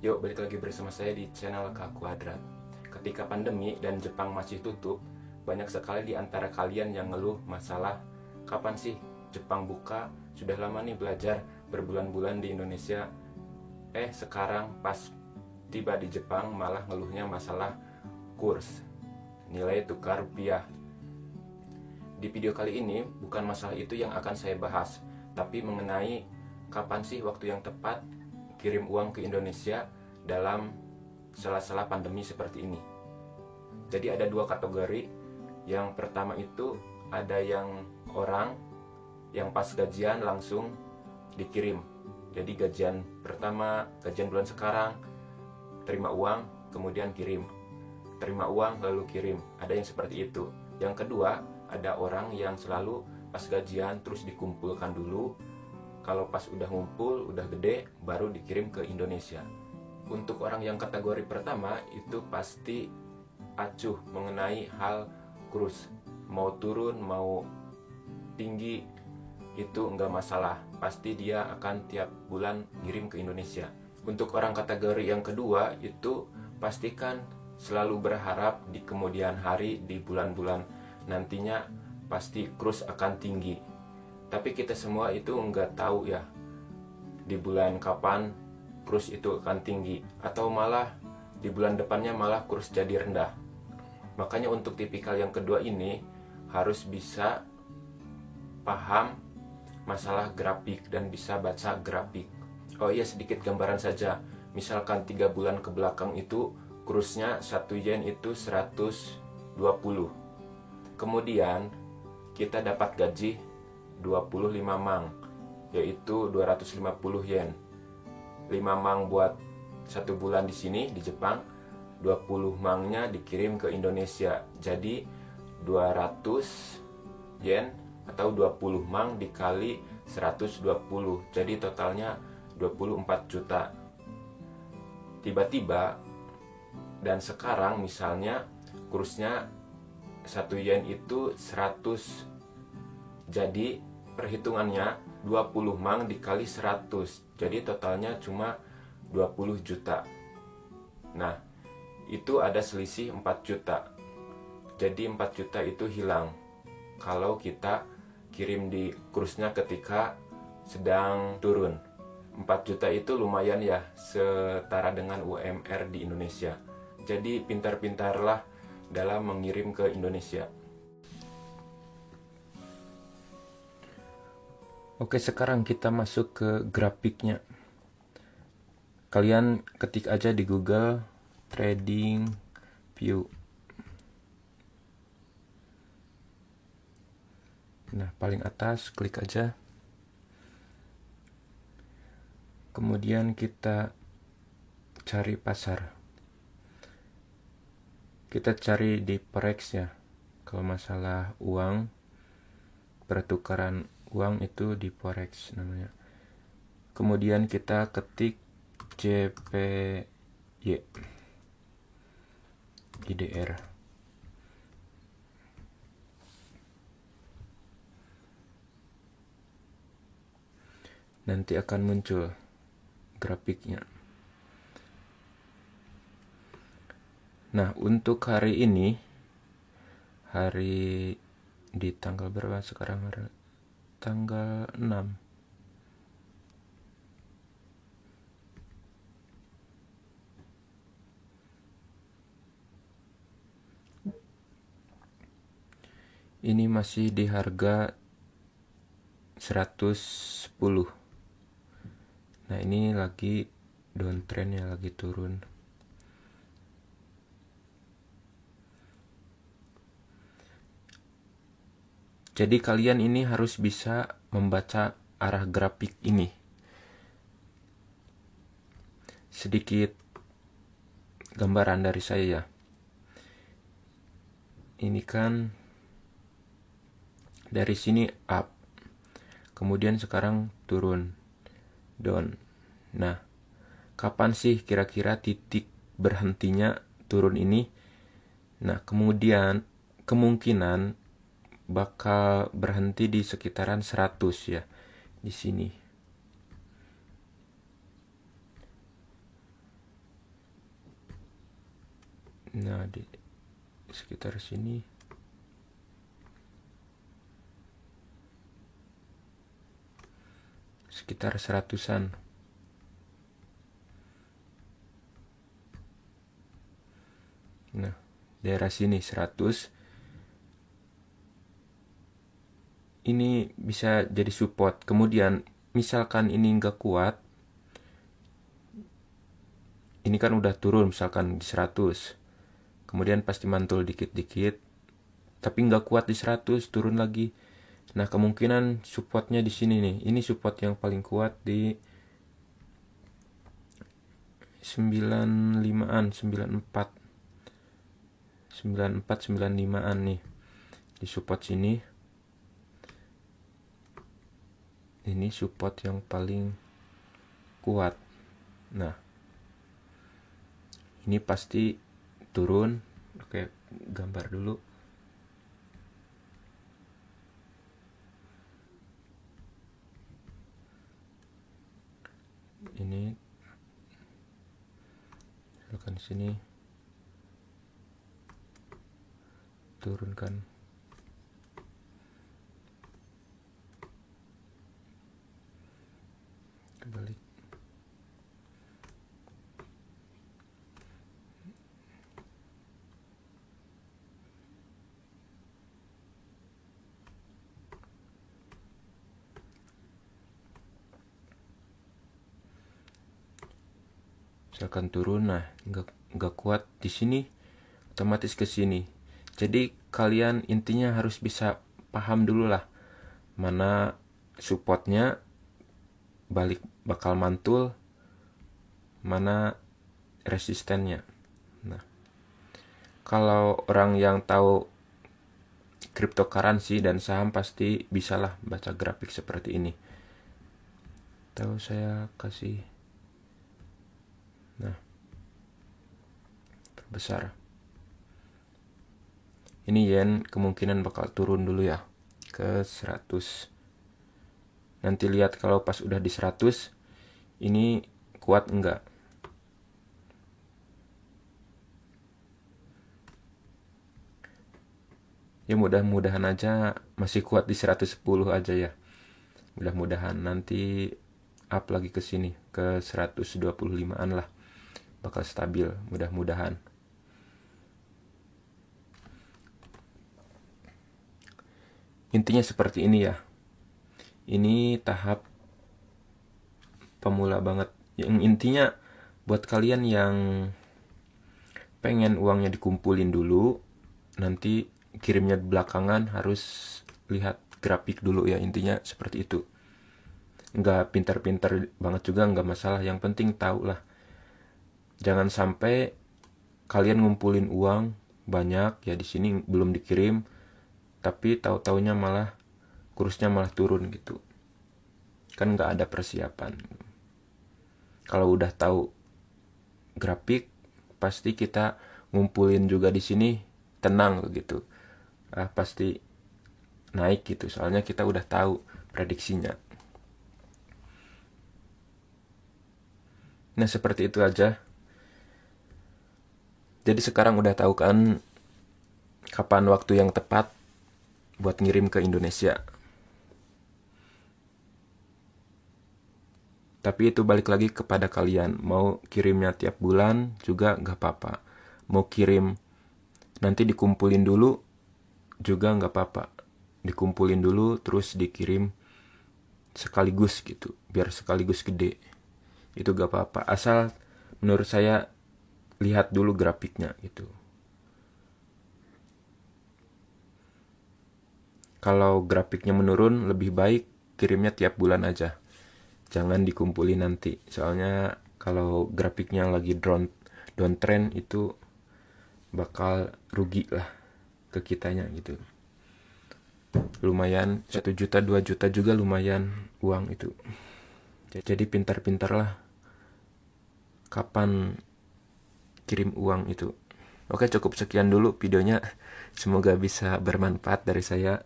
Yuk, balik lagi bersama saya di channel K Kuadrat. Ketika pandemi dan Jepang masih tutup, banyak sekali di antara kalian yang ngeluh masalah kapan sih Jepang buka? Sudah lama nih belajar berbulan-bulan di Indonesia. Sekarang pas tiba di Jepang malah ngeluhnya masalah kurs, nilai tukar rupiah. Di video kali ini bukan masalah itu yang akan saya bahas, tapi mengenai kapan sih waktu yang tepat kirim uang ke Indonesia dalam sela-sela pandemi seperti ini. Jadi ada dua kategori. Yang pertama itu ada yang orang yang pas gajian langsung dikirim. Jadi gajian pertama, gajian bulan sekarang, terima uang kemudian kirim. Terima uang lalu kirim. Ada yang seperti itu. Yang kedua, ada orang yang selalu pas gajian terus dikumpulkan dulu. Kalau pas udah ngumpul, udah gede, baru dikirim ke Indonesia. Untuk orang yang kategori pertama, itu pasti acuh mengenai hal kurs. Mau turun, mau tinggi, itu enggak masalah. Pasti dia akan tiap bulan ngirim ke Indonesia. Untuk orang kategori yang kedua, itu pastikan selalu berharap di kemudian hari, di bulan-bulan nantinya, pasti kurs akan tinggi. Tapi kita semua itu nggak tahu ya di bulan kapan kurs itu akan tinggi, atau malah di bulan depannya malah kurs jadi rendah. Makanya untuk tipikal yang kedua ini harus bisa paham masalah grafik dan bisa baca grafik. Oh iya, sedikit gambaran saja. Misalkan 3 bulan ke belakang itu kursnya 1 yen itu 120. Kemudian kita dapat gaji 25 mang, yaitu 250 yen. 5 mang buat 1 bulan di sini di Jepang, 20 mangnya dikirim ke Indonesia. Jadi 200 yen atau 20 mang dikali 120. Jadi totalnya 24 juta. Tiba-tiba dan sekarang misalnya kursnya 1 yen itu 100. Jadi perhitungannya 20 mang dikali 100. Jadi totalnya cuma 20 juta. Nah, itu ada selisih 4 juta. Jadi 4 juta itu hilang kalau kita kirim di kursnya ketika sedang turun. 4 juta itu lumayan ya, setara dengan UMR di Indonesia. Jadi pintar-pintarlah dalam mengirim ke Indonesia. Oke, sekarang kita masuk ke grafiknya. Kalian ketik aja di Google Trading View. Nah, paling atas klik aja. Kemudian kita cari pasar. Kita cari di Forex ya. Kalau masalah uang, pertukaran uang itu di Forex namanya. Kemudian kita ketik JPY IDR. Nanti akan muncul grafiknya. Nah, untuk hari ini, hari di tanggal berapa sekarang? Tanggal 6. Ini masih di harga 110. Nah, ini lagi downtrend ya, lagi turun. Jadi kalian ini harus bisa membaca arah grafik ini. Sedikit gambaran dari saya ya. Ini kan dari sini up, kemudian sekarang turun, down. Nah, kapan sih kira-kira titik berhentinya turun ini? Nah, kemudian kemungkinan bakal berhenti di sekitaran 100 ya, di sini. Nah, di sekitar sini sekitar 100-an. Nah, daerah sini 100. Ini bisa jadi support. Kemudian misalkan ini nggak kuat, ini kan udah turun misalkan di 100. Kemudian pasti mantul dikit-dikit, tapi nggak kuat di 100, turun lagi. Nah, kemungkinan supportnya di sini nih. Ini support yang paling kuat di 95-an, 94, 95-an nih. Di support sini. Ini support yang paling kuat. Nah, ini pasti turun. Oke, gambar dulu. Ini misalkan sini turunkan. Kebalik. Misalkan turun, nah nggak kuat di sini, otomatis ke sini. Jadi kalian intinya harus bisa paham dulu lah mana supportnya balik bakal mantul, mana resistennya. Nah, kalau orang yang tahu cryptocurrency dan saham pasti bisalah baca grafik seperti ini. Tahu saya kasih, nah, perbesar. Ini yen kemungkinan bakal turun dulu ya ke 100. Nanti lihat kalau pas udah di 100 ini kuat enggak. Ya mudah-mudahan aja masih kuat di 110 aja ya. Mudah-mudahan nanti up lagi ke sini ke 125-an lah. Bakal stabil mudah-mudahan. Intinya seperti ini ya. Ini tahap pemula banget. Yang intinya buat kalian yang pengen uangnya dikumpulin dulu, nanti kirimnya belakangan, harus lihat grafik dulu ya. Intinya seperti itu. Nggak pintar-pintar banget juga nggak masalah. Yang penting tahu lah. Jangan sampai kalian ngumpulin uang banyak ya di sini belum dikirim, tapi tahu-taunya malah kursnya malah turun gitu. Kan nggak ada persiapan. Kalau udah tahu grafik, pasti kita ngumpulin juga di sini tenang gitu. Pasti naik gitu. Soalnya kita udah tahu prediksinya. Nah, seperti itu aja. Jadi sekarang udah tahu kan kapan waktu yang tepat buat ngirim ke Indonesia. Tapi itu balik lagi kepada kalian. Mau kirimnya tiap bulan juga nggak apa-apa. Mau kirim nanti dikumpulin dulu juga nggak apa-apa. Dikumpulin dulu terus dikirim sekaligus gitu. Biar sekaligus gede. Itu nggak apa-apa. Asal menurut saya lihat dulu grafiknya gitu. Kalau grafiknya menurun, lebih baik kirimnya tiap bulan aja. Jangan dikumpulin nanti. Soalnya kalau grafiknya lagi downtrend itu bakal rugi lah ke kitanya gitu. Lumayan 1 juta 2 juta juga lumayan uang itu. Jadi pintar-pintar lah kapan kirim uang itu. Oke, cukup sekian dulu videonya. Semoga bisa bermanfaat dari saya.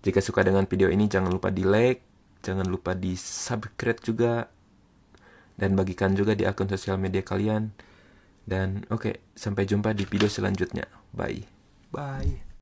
Jika suka dengan video ini jangan lupa di like, jangan lupa di subscribe juga, dan bagikan juga di akun sosial media kalian. Dan oke, sampai jumpa di video selanjutnya. Bye. Bye.